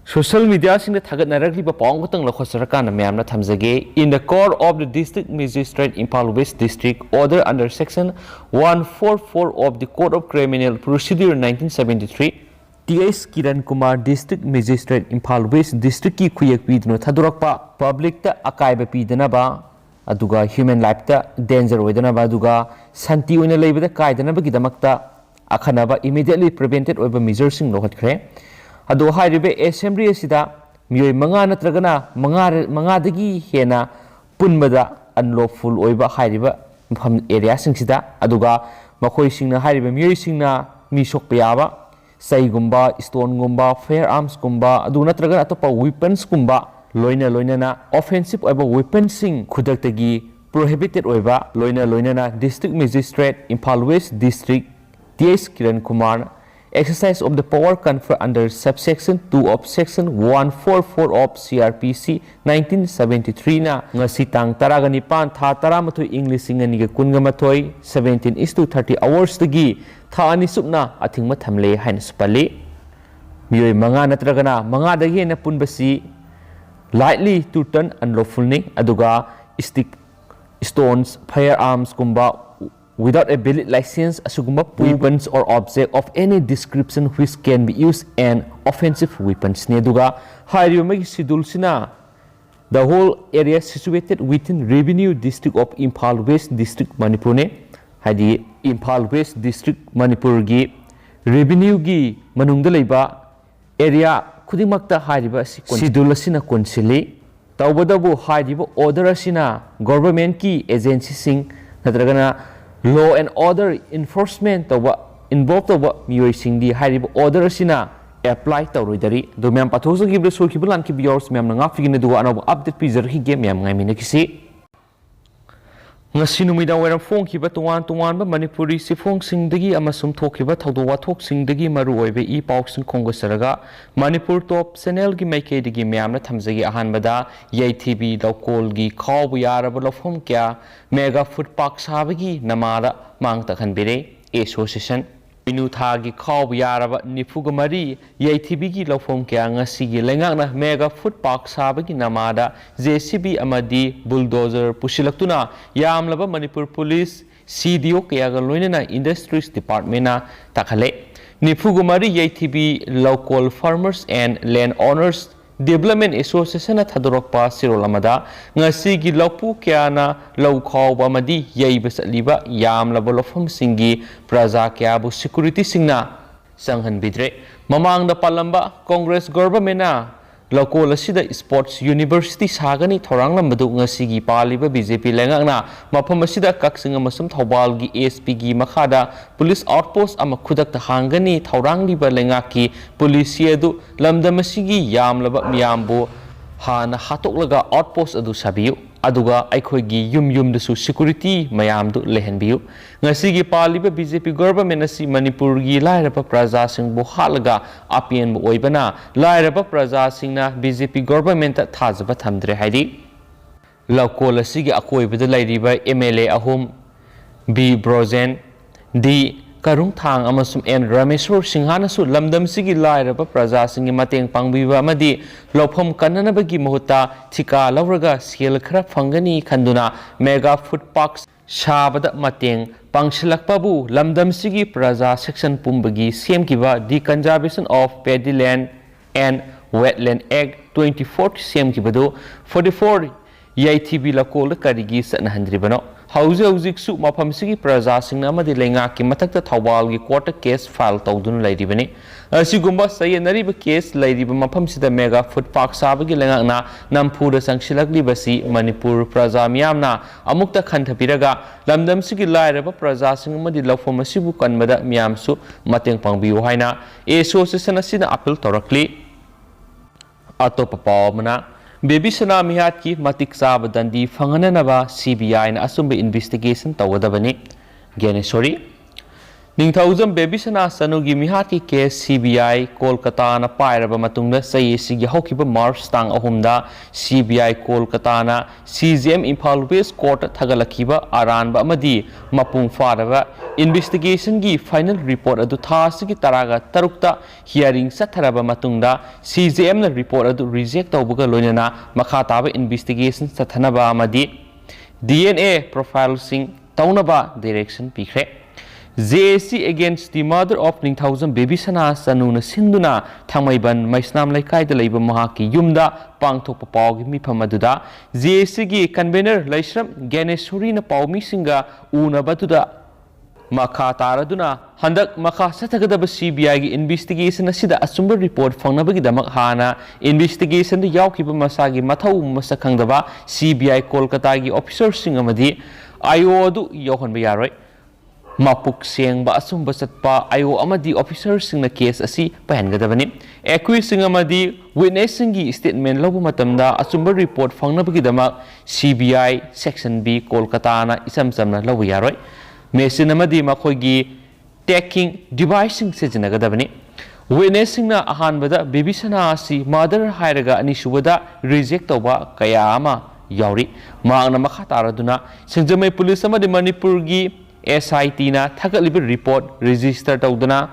Social media sing the target narrative pong ko tang lokhosaraka na mayam na thamjage in the core of the district magistrate Impal West district order under section 144 of the Code of Criminal Procedure 1973 TS Kiran Kumar district magistrate Impal West district ki khuyak pidno thadurakpa public ta akaiba pidana ba aduga human life ta danger oidana ba aduga santi oina leibada kaidana ba gidamakta akhanaba immediately prevented oiba measures sing lokhatre ado hairibe assembly asida miyoi manga natragana manga dagi hena punbada unlawful oiba hairiba mafam area singsida aduga makhoi singna hairibe miyoi singna mi sokpa yaba saigumba stone gumba firearms gumba adu natragana atopa weapons gumba loina na offensive oiba weapons sing khudaktagi prohibited oiba loina na district magistrate Impal West district TS Kiran Kumar exercise of the power conferred under subsection 2 of section 144 of CRPC 1973 na ngasi tang taragani pan tha taramathu English ingani ga kunga mathoi 17:30 hours tagi tha ani supna athingma thamle hain spali miyoi manga natragana manga dagi na punbasi likely to turn unlawful ni aduga stick stones firearms kumba without a valid license asugumba weapons or object of any description which can be used and offensive weapons ne duga hairiyo magi schedule sina the whole area situated within revenue district of Impal West district Manipur ne hadi Impal West district Manipur gi revenue gi manungda leiba area khudingmakta hairiba schedule sina konsili tawbadabu hairiba order sina government ki agency sing natragana law and order enforcement involved miyoi singdi hairiba order sina apply tawroidari do myam pathosa gibra so kibulan ki biors myam nga figine do anob update pizer hi game myam ngai mina kisi ngasi numida weram phone kiba tuwan ba manipuri sifong singdagi amasum thokhiba thawdo wathok singdagi maru oibe e pauk sing khongo saraga manipur top channel gi maikei digi myam na thamjagi ahan bada YTV local gi khaw yaraba lofom kya mega food park sabagi namara mang takhan bire association inu thagi khaw yaraba nifuga mari YTV gi lofom kya ngasi gi lengak na mega food park sabagi namada JCB amadi bulldozer pusilaktuna yamlaba manipur police CDO kya ga loinana industries department na takhale nifuga mari YTV local farmers and land owners Development Association thadorokpa sirolamada ngasi gi lopu kyana lawkhaw amadi yeiba satliba yamlaba lofam singi praja kya bu security singna sanghan bidre mamang da palamba Congress government na local asida sports university sagani thorang lambadu ngasi gi paliba BJP lengakna mafam asida kaksing amasum thawbal gi ASP gi makhada police outpost ama khudak ta hangani thorang liba lengaki police edu lamdam asigi yamlaba miyambu hana hatoklaga outpost adu sabiyu aduga aikhoigi yum dasu security mayamdu lehenbiyu ngasi gi paliba BJP government asi manipur gi lairapa praja sing bu halaga apien bu oibana lairapa praja singna BJP government ta thajaba thamdre haidi local asigi akoibada lairiba MLA ahum B Brozen D Karung Thang amasum N Rameshwar Singhana su lamdam sigi lairaba praja singi mateng pangbiba amadi lofam kannanabagi mahuta thika lawraga skill khara phangani khanduna mega food parks shabada mateng pangsilakpabu lamdam sigi praja section pumbagi semkiba the conservation of paddyland and wetland act 2040 semkibadu 44 YTV local karigi satnahandribano hauzik su mafam sigi praja singna amadi lengaki mathakta thawbal gi court case file tawdun lairibani asigumba sayenariba case lairiba mafam sida mega food park sabagi lengakna nampura sangsilakli basi manipur praja miyamna amukta khanthapiraga lamdam sigi lairaba praja sing amadi lawfam asibu kanbada miyamsu mateng pangbiu haina association asina appeal torakli atopa pawmana Baby Sana Mihat ki matik sab dandi fangananaba CBI na asumba investigation tawadabani Gyaneswari Ningthoujam Bebisana सनुगी मिहाकी case CBI Kolkata ना पायरबा मतुंगदा सयेसिगी हौकिबा मार्च तांग अहुमदा CBI Kolkata ना CGM Imphal west court थगलखिबा आरानबा अमदी मपुंग फारबा इन्वेस्टिगेशन की फाइनल रिपोर्ट अदु थासिगी तरागा तरुक्ता हियरिंग सथरबा मतुंगदा CGM ना रिपोर्ट अदु रिजेक्ट तौबगा लोइनना मखा ताबा इन्वेस्टिगेशन सथनबा अमदी DNA प्रोफाइलिंग तौनबा डायरेक्शन पिखरे JAC against the mother of Ningthaujam Bebisana Sanuna Sinduna Thamaiban Maisnam Laikai the Labor Mahaki Yumda Pangtok Pau Mipamaduda JAC gi convener Laishram Ganeshurina Pau Misinga Una Batuda Maka Taraduna Handak Maka Satagadaba CBI investigation Asida Asumba report Fanabagida Hana investigation the Yaukiba Masagi Matau Masakangdava CBI Kolkatagi officer Singamadi Ayodu Yohan Bayaroi Mapuk Seng ba asumba satpa ayo amadi officer sing na case asi pahengadabani accused sing amadi witnessing gi statement lobu matamda asumba report fangnabagi dama CBI section B Kolkata na isam samna lobu yaroi mesin amadi makhoi gi taking devising sejinagadabani witnessing na ahanbada bebisana asi mother hairaga ani subada reject toba kaya ama yauri maangna makha taraduna singjamai police amadi Manipur gi SIT na thakalibi report register tawduna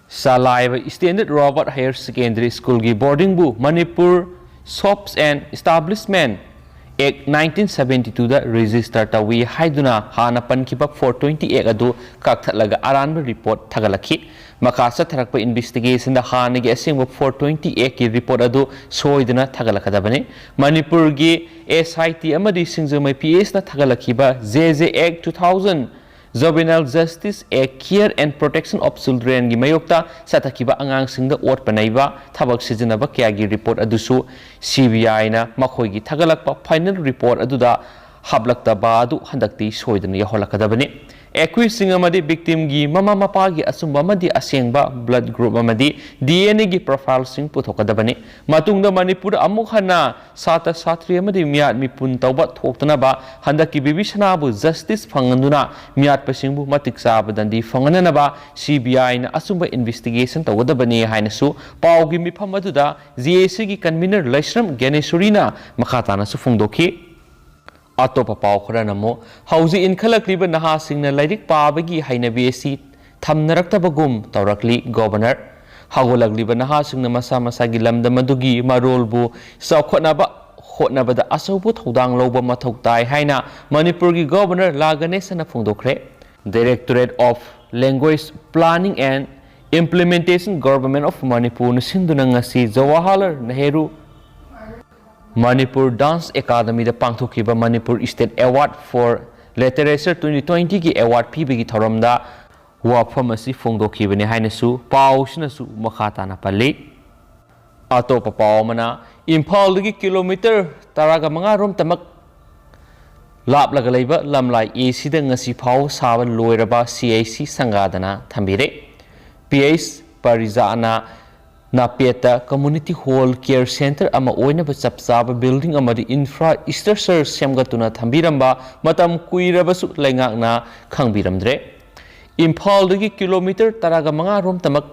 Salaiva Standard Robert Higher Secondary School gi boarding bu Manipur Shops and Establishment Act 1972 da register tawi haiduna hana pankiba 428 adu kakthatlaga aranba report thagalakhi makasa tharakpa investigation da hana gi asengba 428 ki report adu soiduna thagalakadabani Manipur gi SIT amadi singjamai PS na thagalakhiba JJ Act 2000 Juvenile Justice Act Care and Protection of Children gi mayokta satakiba angang singda ot panaiba thabak sijanaba kya gi report adusu CBI na makhoi gi thagalakpa final report aduda hablakta ba adu handakti soidana yaholakadabani accused sing amadi victim gi mama mapa gi asumba amadi asengba blood group amadi DNA gi profile sing puthokadabani matungda Manipur amuk hana sata satri amadi miat mipun tawba thoktana ba handaki bibisana bu justice phanganduna miat pasingbu matik sabadandi fanganana ba CBI na asumba investigation tawgadabani hainasu pawgi mifam aduda JAC gi convener Laishram Ganeshurina makhatana su phungdokhi Atopa pau khara namo hauji inkhalakliba naha singna lairik pabagi hainabi asi thamnaraktabagum tawrakli governor hagolagliba naha singna masa masa gi lamdamadugi marolbu saukhonaba hotnabada asaubu thodang loba mathok tai haina Manipur gi governor Laganesana phungdokre Directorate of Language Planning and Implementation Government of Manipur sinduna ngasi Jawaharlal Nehru Manipur Dance Academy da pangthokiba Manipur State Award for Literature 2020 ki award pibigi thoramda wafam asi phongdokhibani hainasu pausnasu makhata na pali atopa paumana Imphal gi kilometer taraga manga rom tamak lap laga leiba lamlai AC da ngasi phau saban loiraba CIC sangadana thambire PS Parizana Napeta Community Hall Care Center ama oina ba chapsaba building amadi infrastructure semgatuna thambiramba matam kuirabasu laingakna khangbiramdre Imphal dagi kilometer taraga manga rom tamak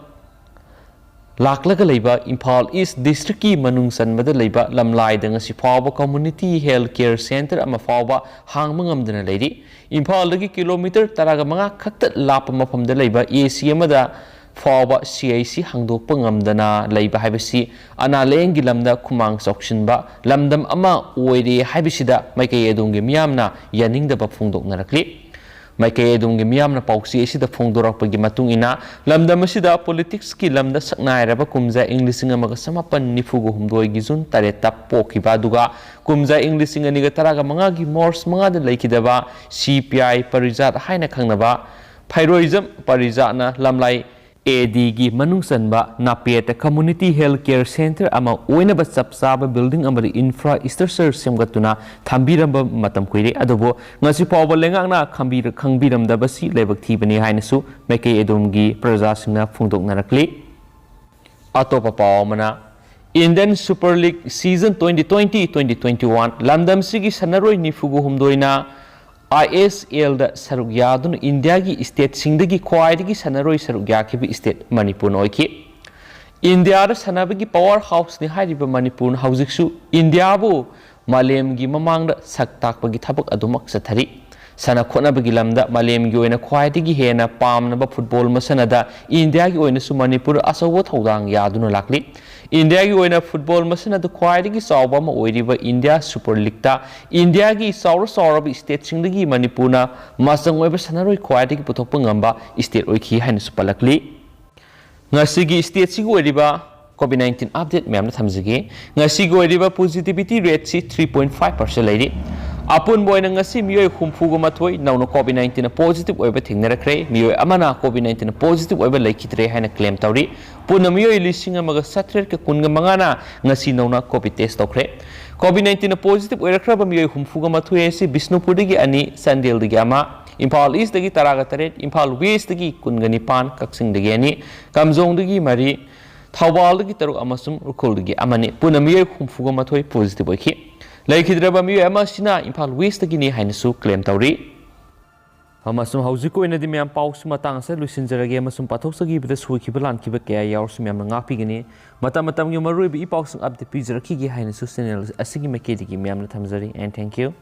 laklaga leiba Imphal East District ki manungsan mada leiba lamlai da ngasi fawba Community Health Care Center ama fawba hangmangamdana leiri Imphal dagi kilometer taraga manga khakta lapa mafamda leiba AC amada Fawba CIC hangdokpa ngamdana leiba haibasi analengi lamda khumang sokshinba lamdam ama oire haibasida maikai edungge miyamna yaningdaba phungdoknarakli maikai edungge miyamna pauksi asida phungdorakpagi matung ina lamdam asida politics ki lamda saknairaba kumja Englishing amaga samapan nifugo humdoi gi jun tareta pokiba duga kumja Englishing aniga taraga manga gi mors manga da leikidaba CPI parijat haina khangnaba Phyroism parijatna lamlai AD gi manungsanba Napeta Community Health Care Center ama oinaba chapsaba building amari infrastructure semgatuna thambiramba matam kuire adobo ngasi pawba lengakna khangbiramdabasi lebak thibani hainasu maikai edumgi prajasingna phungdoknarakli atopa pawmana Indian Super League Season 2020-2021 Lamdam sigi sanaroi nifugu humdoina ISL saruk yadun India gi state singdagi khwaidagi sanaroi saruk yakibi state Manipur oiki. India da sanabagi power house ni hairiba Manipur haujiksu India bu malem gi mamang da sak takbagi thabak adumak sathari. Sana khonabagi lamda malem gi oina khwaidagi hena pamnaba football masanada India gi oina su Manipur asawo thodang yaduna lakli. India gi oina football masanada khwaidagi sawba ma oiriba India Super League ta India gi sawra state singdagi Manipur na masang oiba sanaroi khwaidagi puthokpa ngamba state oiki haina su palakli. Ngasigi state sigi oiriba COVID-19 update मैम थमजगे ngasigi positivity rate si 3.5% leiri apun boy ngasi miyoi khumfugo mathoi nauno COVID-19 positive oiba thingnarakre miyoi amana COVID-19 positive oiba laikhitre haina claim tawri puna miyoi lising amaga satrer ke kunga mangana ngasi nauna COVID test tokre COVID-19 positive oirakraba miyoi khumfugo mathoi si Bisnupur digi ani Sandel digi ama Impal East dagi taraga taret Impal West dagi kunga nipan Kaksing dagi ani Kamjong dagi mari Thawbal dagi taruk amasum Rukul dagi amani puna miyoi khumfugo mathoi positive oikhi laikhidraba miyoi amasina Impal West dagi ni hainasu claim tawri amasum haujiko ina di myam paus matang sa lusinjarage amasum pathoksagi bida suikiba lankiba kaya yaursu myam ngapi gani matam gi marui bi paus update pijarakhi gi hainasu channel asigi makedi gi myam na thamjari and thank you.